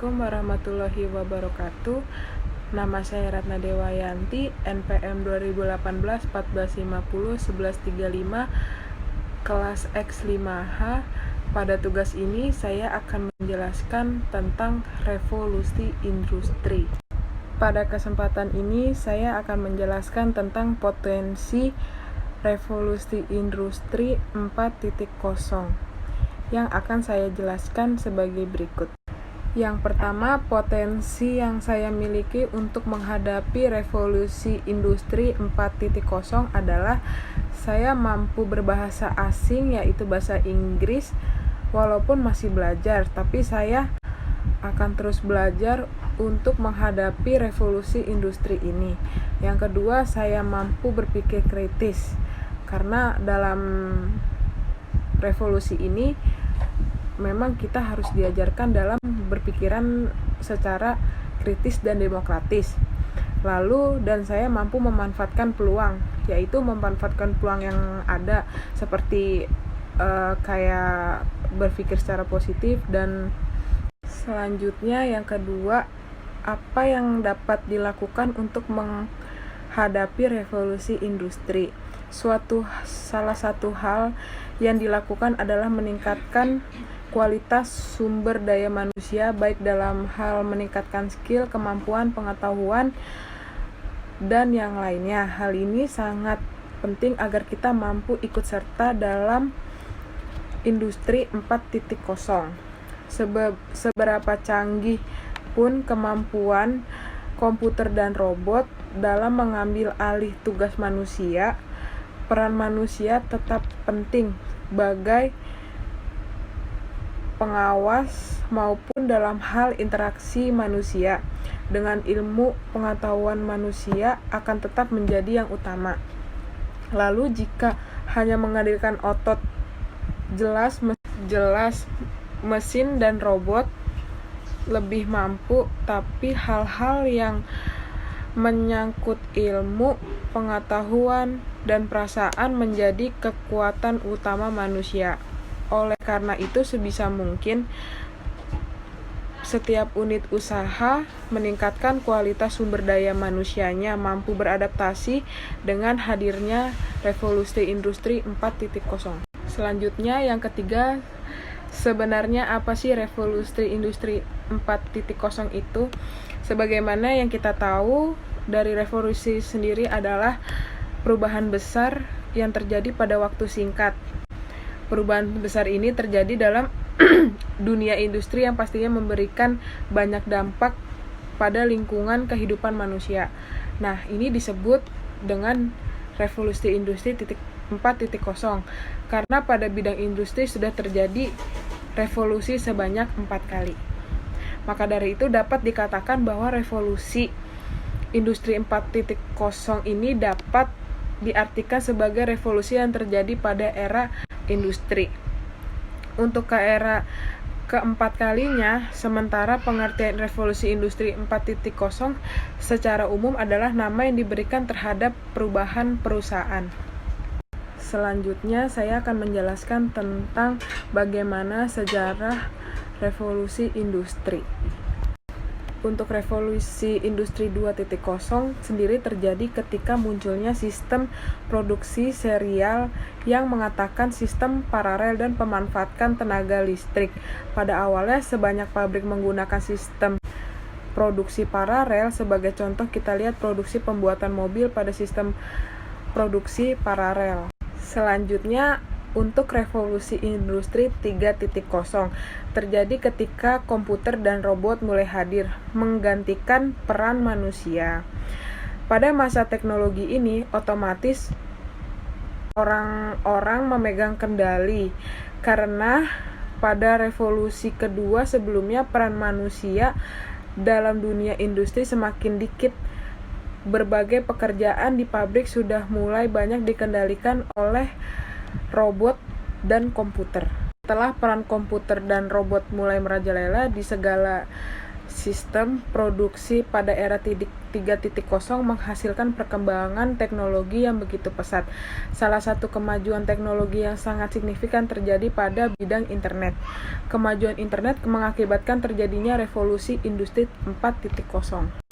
Assalamualaikum warahmatullahi wabarakatuh. Nama saya Ratna Dewayanti, NPM 2018 1450 1135, kelas X5H. Pada tugas ini saya akan menjelaskan tentang revolusi industri. Pada kesempatan ini saya akan menjelaskan tentang potensi revolusi industri 4.0 yang akan saya jelaskan sebagai berikut. Yang pertama, potensi yang saya miliki untuk menghadapi revolusi industri 4.0 adalah saya mampu berbahasa asing, yaitu bahasa Inggris, walaupun masih belajar, tapi saya akan terus belajar untuk menghadapi revolusi industri ini. Yang kedua, saya mampu berpikir kritis, karena dalam revolusi ini memang kita harus diajarkan dalam berpikiran secara kritis dan demokratis. Dan saya mampu memanfaatkan peluang, yaitu memanfaatkan peluang yang ada seperti kayak berpikir secara positif. Dan selanjutnya yang kedua, apa yang dapat dilakukan untuk menghadapi revolusi industri? Salah satu hal yang dilakukan adalah meningkatkan kualitas sumber daya manusia, baik dalam hal meningkatkan skill, kemampuan, pengetahuan, dan yang lainnya. Hal ini sangat penting agar kita mampu ikut serta dalam industri 4.0. Seberapa canggih pun kemampuan komputer dan robot dalam mengambil alih tugas manusia, peran manusia tetap penting sebagai pengawas maupun dalam hal interaksi manusia dengan ilmu pengetahuan manusia akan tetap menjadi yang utama. Lalu jika hanya menghadirkan otot, jelas mesin dan robot lebih mampu, tapi hal-hal yang menyangkut ilmu, pengetahuan, dan perasaan menjadi kekuatan utama manusia. Oleh karena itu, sebisa mungkin setiap unit usaha meningkatkan kualitas sumber daya manusianya, mampu beradaptasi dengan hadirnya revolusi industri 4.0. Selanjutnya, yang ketiga, sebenarnya apa sih revolusi industri 4.0 itu? Sebagaimana yang kita tahu, dari revolusi sendiri adalah perubahan besar yang terjadi pada waktu singkat. Perubahan besar ini terjadi dalam dunia industri yang pastinya memberikan banyak dampak pada lingkungan kehidupan manusia. Nah, ini disebut dengan revolusi industri 4.0 karena pada bidang industri sudah terjadi revolusi sebanyak 4 kali. Maka dari itu dapat dikatakan bahwa revolusi industri 4.0 ini dapat diartikan sebagai revolusi yang terjadi pada era industri. Untuk ke era keempat kalinya, sementara pengertian revolusi industri 4.0 secara umum adalah nama yang diberikan terhadap perubahan perusahaan. Selanjutnya, saya akan menjelaskan tentang bagaimana sejarah revolusi industri. Untuk revolusi industri 2.0 sendiri terjadi ketika munculnya sistem produksi serial yang mengatakan sistem paralel dan pemanfaatkan tenaga listrik. Pada awalnya sebanyak pabrik menggunakan sistem produksi paralel. Sebagai contoh, kita lihat produksi pembuatan mobil pada sistem produksi paralel. Selanjutnya, untuk revolusi industri 3.0 terjadi ketika komputer dan robot mulai hadir, menggantikan peran manusia. Pada masa teknologi ini, otomatis orang-orang memegang kendali, karena pada revolusi kedua sebelumnya peran manusia dalam dunia industri semakin dikit. Berbagai pekerjaan di pabrik sudah mulai banyak dikendalikan oleh robot dan komputer. Setelah peran komputer dan robot mulai merajalela di segala Sistem produksi pada era 3.0 menghasilkan perkembangan teknologi yang begitu pesat. Salah satu kemajuan teknologi yang sangat signifikan terjadi pada bidang internet. Kemajuan internet mengakibatkan terjadinya revolusi industri 4.0.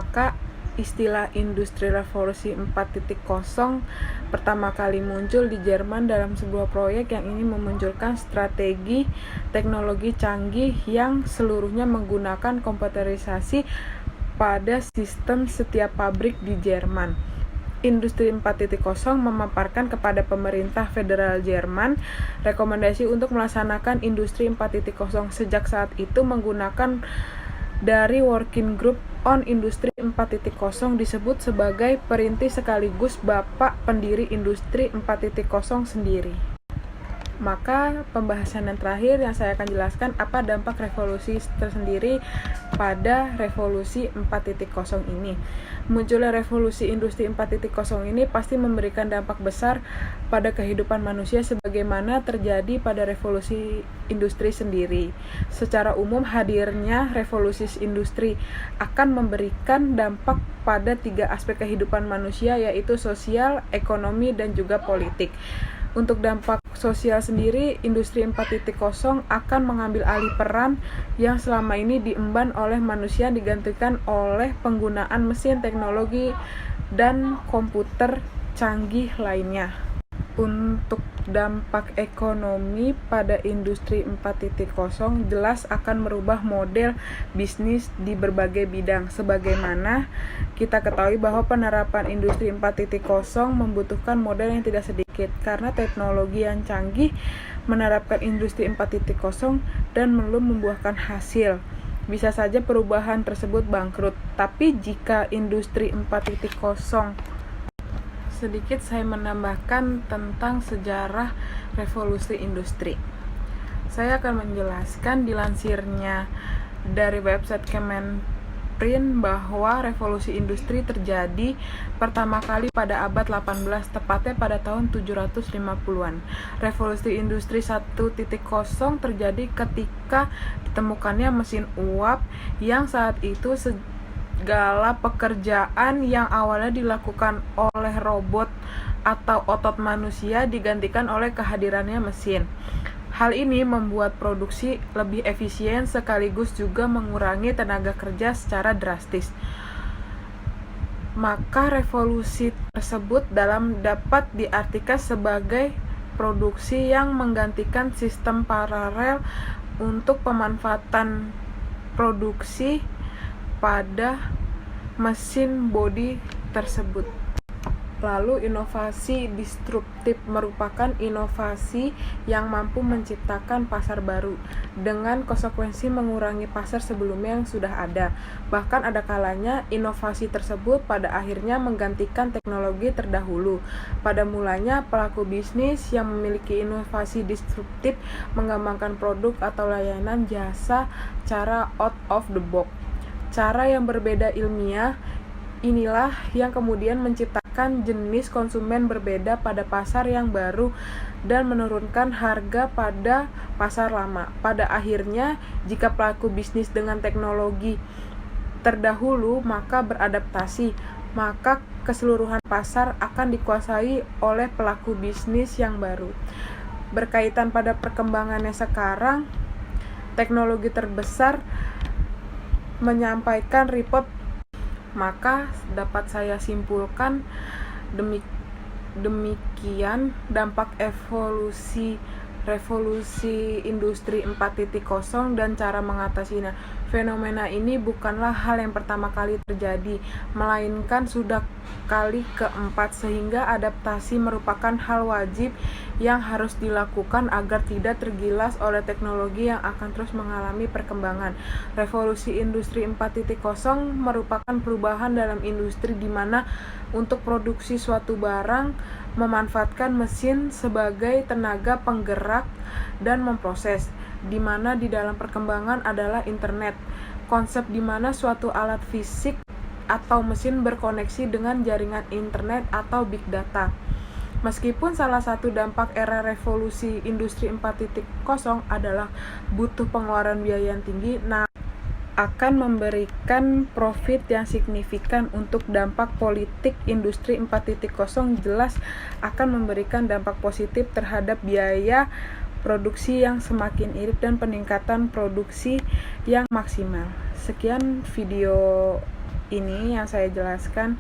Maka istilah industri revolusi 4.0 pertama kali muncul di Jerman dalam sebuah proyek yang ingin memunculkan strategi teknologi canggih yang seluruhnya menggunakan komputerisasi pada sistem setiap pabrik di Jerman. Industri 4.0 memaparkan kepada pemerintah federal Jerman rekomendasi untuk melaksanakan industri 4.0. Sejak saat itu menggunakan dari Working Group on Industri 4.0 disebut sebagai perintis sekaligus bapak pendiri Industri 4.0 sendiri. Maka pembahasan yang terakhir yang saya akan jelaskan apa dampak revolusi tersendiri pada revolusi 4.0 ini. Munculnya revolusi industri 4.0 ini pasti memberikan dampak besar pada kehidupan manusia sebagaimana terjadi pada revolusi industri sendiri. Secara umum hadirnya revolusi industri akan memberikan dampak pada 3 aspek kehidupan manusia yaitu sosial, ekonomi, dan juga politik. Untuk dampak sosial sendiri, industri 4.0 akan mengambil alih peran yang selama ini diemban oleh manusia digantikan oleh penggunaan mesin teknologi dan komputer canggih lainnya. Untuk dampak ekonomi pada industri 4.0 jelas akan merubah model bisnis di berbagai bidang. Sebagaimana kita ketahui bahwa penerapan industri 4.0 membutuhkan modal yang tidak sedikit karena teknologi yang canggih menerapkan industri 4.0 dan belum membuahkan hasil. Bisa saja perubahan tersebut bangkrut. Tapi jika industri 4.0 sedikit saya menambahkan tentang sejarah revolusi industri. Saya akan menjelaskan dilansirnya dari website Kemenprint bahwa revolusi industri terjadi pertama kali pada abad 18, tepatnya pada tahun 750-an. Revolusi industri 1.0 terjadi ketika ditemukannya mesin uap yang saat itu segala pekerjaan yang awalnya dilakukan oleh robot atau otot manusia digantikan oleh kehadirannya mesin. Hal ini membuat produksi lebih efisien sekaligus juga mengurangi tenaga kerja secara drastis. Maka revolusi tersebut dapat diartikan sebagai produksi yang menggantikan sistem paralel untuk pemanfaatan produksi pada mesin bodi tersebut. Lalu inovasi disruptif merupakan inovasi yang mampu menciptakan pasar baru dengan konsekuensi mengurangi pasar sebelumnya yang sudah ada. Bahkan ada kalanya inovasi tersebut pada akhirnya menggantikan teknologi terdahulu. Pada mulanya pelaku bisnis yang memiliki inovasi disruptif mengembangkan produk atau layanan jasa cara out of the box. Cara yang berbeda ilmiah inilah yang kemudian menciptakan jenis konsumen berbeda pada pasar yang baru dan menurunkan harga pada pasar lama. Pada akhirnya, jika pelaku bisnis dengan teknologi terdahulu maka beradaptasi, maka keseluruhan pasar akan dikuasai oleh pelaku bisnis yang baru. Berkaitan pada perkembangannya sekarang, teknologi terbesar menyampaikan report, maka dapat saya simpulkan demikian dampak revolusi industri 4.0 dan cara mengatasinya. Fenomena ini bukanlah hal yang pertama kali terjadi, melainkan sudah kali keempat, sehingga adaptasi merupakan hal wajib yang harus dilakukan agar tidak tergilas oleh teknologi yang akan terus mengalami perkembangan. Revolusi industri 4.0 merupakan perubahan dalam industri di mana untuk produksi suatu barang memanfaatkan mesin sebagai tenaga penggerak dan memproses, di mana di dalam perkembangan adalah internet, konsep di mana suatu alat fisik atau mesin berkoneksi dengan jaringan internet atau big data. Meskipun salah satu dampak era revolusi industri 4.0 adalah butuh pengeluaran biaya yang tinggi, akan memberikan profit yang signifikan. Untuk dampak politik industri 4.0 jelas akan memberikan dampak positif terhadap biaya produksi yang semakin irit dan peningkatan produksi yang maksimal. Sekian video ini yang saya jelaskan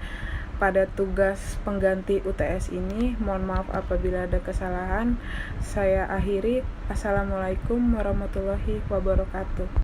pada tugas pengganti UTS ini. Mohon maaf apabila ada kesalahan. Saya akhiri. Assalamualaikum warahmatullahi wabarakatuh.